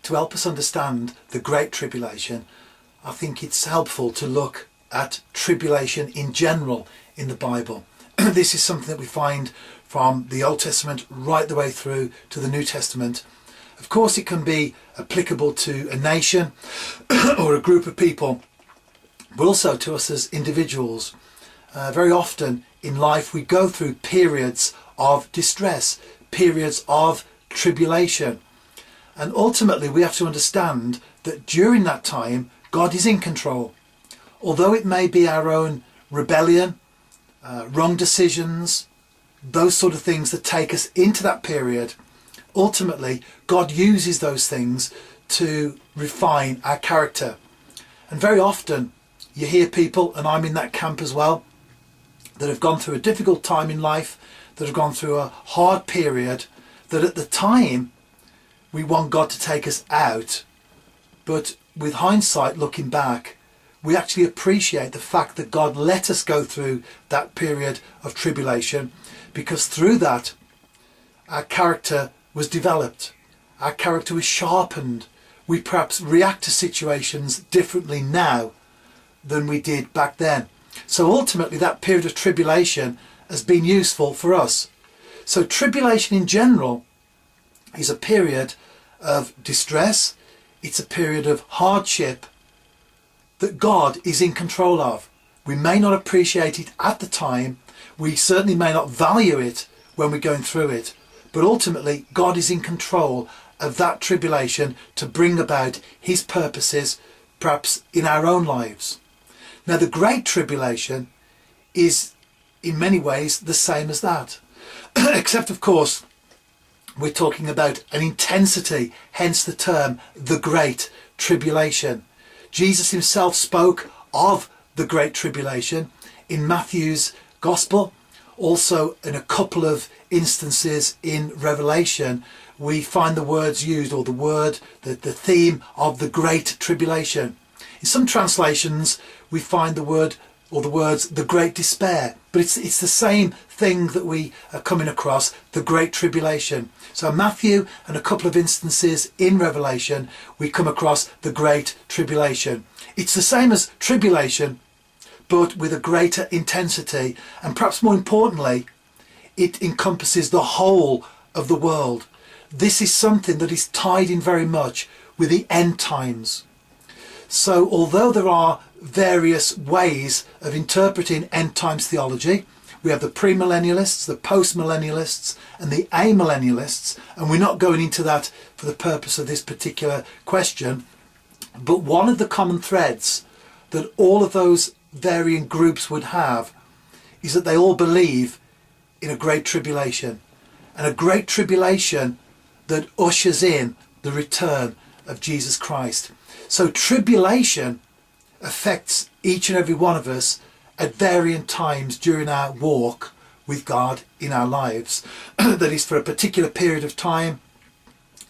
to help us understand the Great Tribulation, I think it's helpful to look at tribulation in general in the Bible. This is something that we find from the Old Testament right the way through to the New Testament. Of course, it can be applicable to a nation or a group of people, but also to us as individuals. Very often in life we go through periods of distress, periods of tribulation. And ultimately we have to understand that during that time God is in control. Although it may be our own rebellion, wrong decisions, those sort of things that take us into that period, ultimately God uses those things to refine our character. And very often you hear people, and I'm in that camp as well, that have gone through a difficult time in life, that have gone through a hard period, that at the time we want God to take us out, but with hindsight looking back, we actually appreciate the fact that God let us go through that period of tribulation, because through that our character was developed, our character was sharpened. We perhaps react to situations differently now than we did back then. So ultimately that period of tribulation has been useful for us. So tribulation in general is a period of distress, it's a period of hardship that God is in control of. We may not appreciate it at the time, we certainly may not value it when we're going through it, but ultimately God is in control of that tribulation to bring about his purposes, perhaps in our own lives. Now the Great Tribulation is in many ways the same as that, except of course we're talking about an intensity, hence the term the Great Tribulation. Jesus himself spoke of the Great Tribulation in Matthew's Gospel. Also in a couple of instances in Revelation we find the words used, or the theme of the Great Tribulation. In some translations we find the word or the words the Great Despair, but it's the same thing that we are coming across, the Great Tribulation. So Matthew and a couple of instances in Revelation we come across the Great Tribulation. It's the same as tribulation, but with a greater intensity, and perhaps more importantly it encompasses the whole of the world. This is something that is tied in very much with the end times. So although there are various ways of interpreting end times theology, we have the premillennialists, the postmillennialists and the amillennialists, and we're not going into that for the purpose of this particular question, but one of the common threads that all of those varying groups would have is that they all believe in a great tribulation, and a great tribulation that ushers in the return of Jesus Christ. So tribulation affects each and every one of us at varying times during our walk with God in our lives. That is for a particular period of time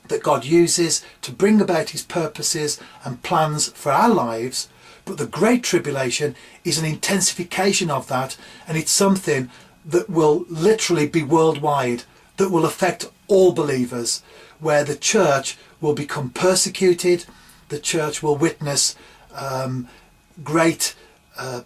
that God uses to bring about his purposes and plans for our lives. But the Great Tribulation is an intensification of that, and it's something that will literally be worldwide, that will affect all believers, where the church will become persecuted, the church will witness great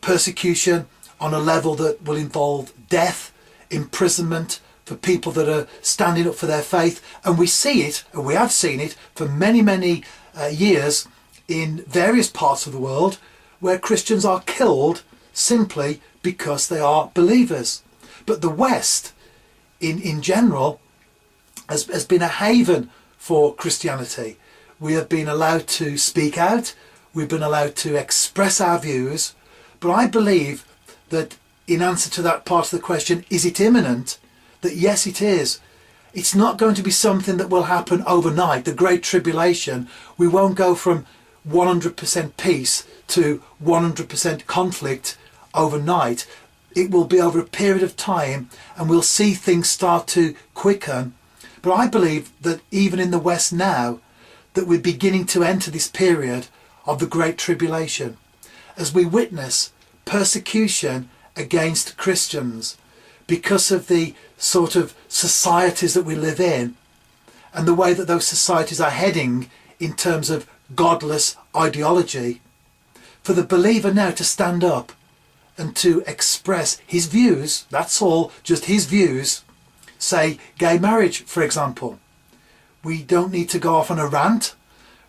persecution on a level that will involve death, imprisonment for people that are standing up for their faith. And we see it, and we have seen it for many, many years in various parts of the world, where Christians are killed simply because they are believers. But the West in general has been a haven for Christianity. We have been allowed to speak out, we've been allowed to express our views, but I believe that in answer to that part of the question, is it imminent? That yes, it is. It's not going to be something that will happen overnight. The Great Tribulation, we won't go from 100% peace to 100% conflict overnight. It will be over a period of time, and we'll see things start to quicken. But I believe that even in the West now, that we're beginning to enter this period of the Great Tribulation, as we witness persecution against Christians because of the sort of societies that we live in, and the way that those societies are heading in terms of godless ideology, for the believer now to stand up and to express his views, that's all, just his views, say gay marriage, for example. We don't need to go off on a rant.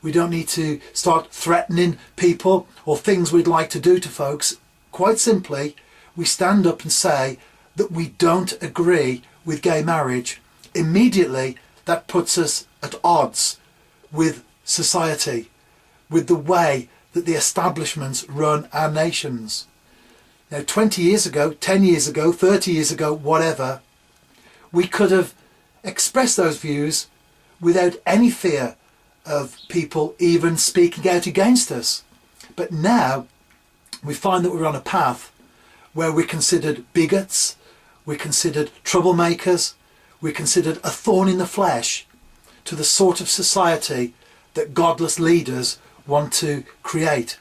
We don't need to start threatening people or things we'd like to do to folks. Quite simply, we stand up and say that we don't agree with gay marriage. Immediately, that puts us at odds with society, with the way that the establishments run our nations. Now, 20 years ago, 10 years ago, 30 years ago, whatever, we could have expressed those views without any fear of people even speaking out against us. But now we find that we're on a path where we're considered bigots, we're considered troublemakers, we're considered a thorn in the flesh to the sort of society that godless leaders want to create.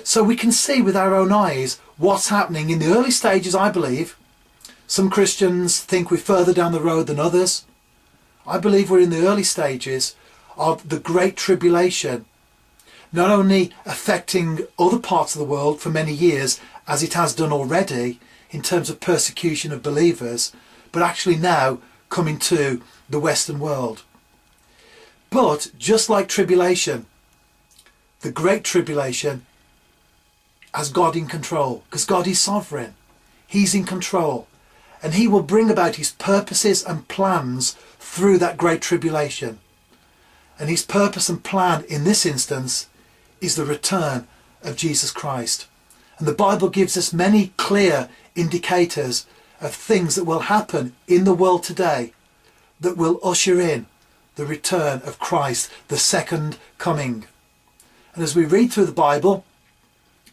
So we can see with our own eyes what's happening in the early stages, I believe. Some Christians think we're further down the road than others. I believe we're in the early stages of the Great Tribulation, not only affecting other parts of the world for many years, as it has done already in terms of persecution of believers, but actually now coming to the Western world. But just like tribulation, the Great Tribulation has God in control, because God is sovereign. He's in control, and he will bring about his purposes and plans through that Great Tribulation. And his purpose and plan in this instance is the return of Jesus Christ. And the Bible gives us many clear indicators of things that will happen in the world today that will usher in the return of Christ, the second coming. And as we read through the Bible,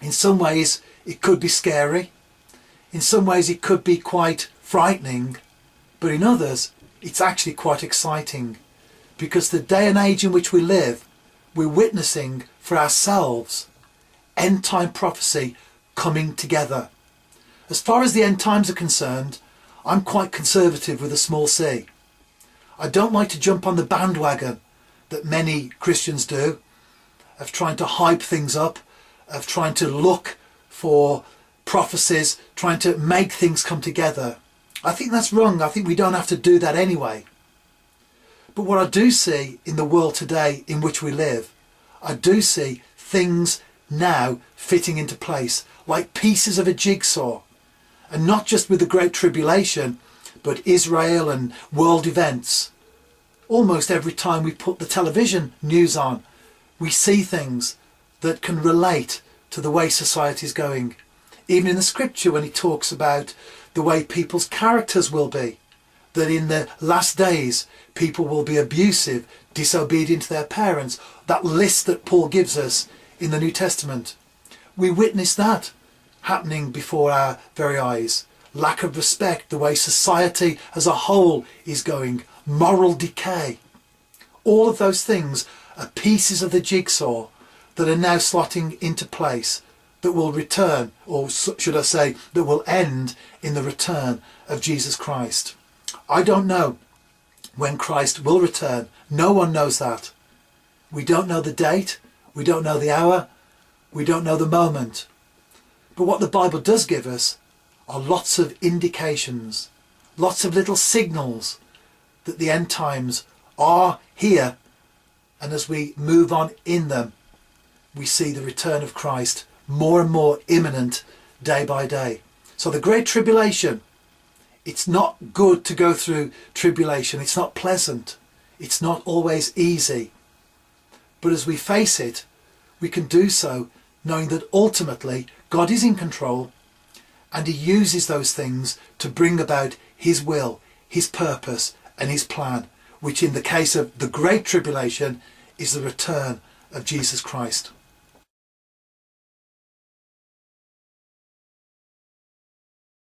in some ways it could be scary, in some ways it could be quite frightening, but in others it's actually quite exciting, because the day and age in which we live, we're witnessing for ourselves end time prophecy coming together. As far as the end times are concerned, I'm quite conservative with a small c. I don't like to jump on the bandwagon that many Christians do, of trying to hype things up, of trying to look for prophecies, trying to make things come together. I think that's wrong. I think we don't have to do that anyway. But what I do see in the world today in which we live, I do see things now fitting into place like pieces of a jigsaw. And not just with the Great Tribulation, but Israel and world events. Almost every time we put the television news on, we see things that can relate to the way society is going. Even in the scripture, when he talks about the way people's characters will be, that in the last days people will be abusive, disobedient to their parents, that list that Paul gives us in the New Testament. We witness that happening before our very eyes. Lack of respect, the way society as a whole is going, moral decay. All of those things are pieces of the jigsaw that are now slotting into place, that will return, or should I say, that will end in the return of Jesus Christ. I don't know when Christ will return. No one knows that. We don't know the date, we don't know the hour, we don't know the moment. But what the Bible does give us are lots of indications, lots of little signals that the end times are here, and as we move on in them, we see the return of Christ more and more imminent day by day. So the Great Tribulation, it's not good to go through tribulation. It's not pleasant. It's not always easy. But as we face it, we can do so knowing that ultimately God is in control, and he uses those things to bring about his will, his purpose and his plan, which in the case of the Great Tribulation is the return of Jesus Christ.